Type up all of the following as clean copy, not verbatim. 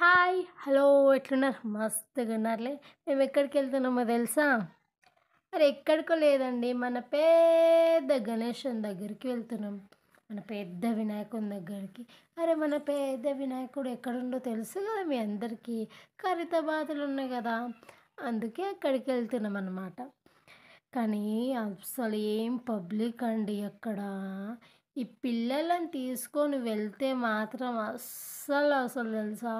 Hi! Hello! ఎట్లున్నారు? మస్తుగున్నారులే. మేమెక్కడికెళ్తున్నామో తెలుసా? ఎక్కడికో లేదండి. మన పెద్ద గణేశుని దగ్గరికి వెళ్తున్నాం. మన పెద్ద వినాయకుని దగ్గరికి. మన పెద్ద వినాయకుడు ఎక్కడుండో తెలుసు గదా మీ అందరికీ. ఖైరతాబాద్‌లో గదా! అందుకే అక్కడికెళ్తున్నామనమాట. కానీ అస్సలు ఏం పబ్లిక్ అండి అక్కడ. ఈ పిల్లలని తీసుకొని వెళ్తే మాత్రం అస్సలు తెలుసా?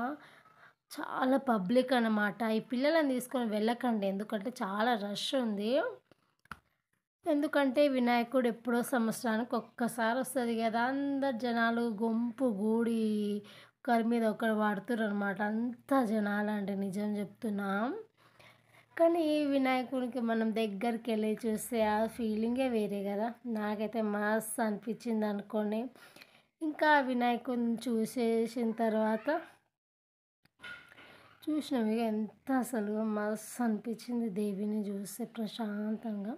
చాలా పబ్లిక్ అనమాట. ఈ పిల్లలని తీసుకొని వెళ్ళకండి. ఎందుకంటే చాలా రష్ ఉంది. ఎందుకంటే వినాయకుడు ఎప్పుడో సంవత్సరానికి ఒక్కసారి వస్తది గదా! అందరు జనాలు గుంపు గూడి ఒకరి మీద ఒకరు పడుతుర్రనమాట. అంత జనాలండి నిజం చెప్తున్నా. కానీ వినాయకుడికి మనం దగ్గరికెళ్ళి చూస్తే ఆ ఫీలింగే వేరే గదా! నాకైతే మస్త్ అనిపించిందనుకోండి. ఇంకా వినాయకుడిని చూసేసిన తర్వాత చూసినాం ఇగ ఎంత అసలు మస్త్ అనిపించింది దేవిని చూస్తే ప్రశాంతంగా.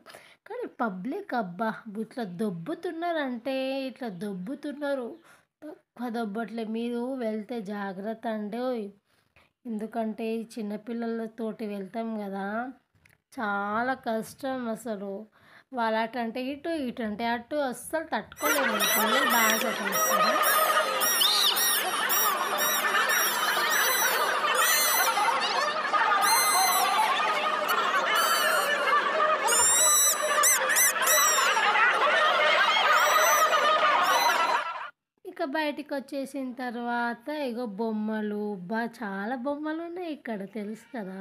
కానీ పబ్లిక్ అబ్బా! ఇట్లా దొబ్బుతున్నారంటే ఇట్లా దొబ్బుతున్నారు. తక్కువ దొబ్బట్లే. మీరు వెళ్తే జాగ్రత్త అండోయ్! ఎందుకంటే ఈ చిన్న పిల్లలతోటి వెళ్తాం గదా! చాలా కష్టం అసలు. వాళ్ళు అటంటే ఇటు, ఇటంటే అటు అస్సలు తట్టుకోలేము. పిల్లలు బాగా సతాయిస్తారు. ఇక బయటికొచ్చేసిన తర్వాత ఇగో బొమ్మలు, చాలా బొమ్మలున్నాయి ఇక్కడ తెలుసు కదా!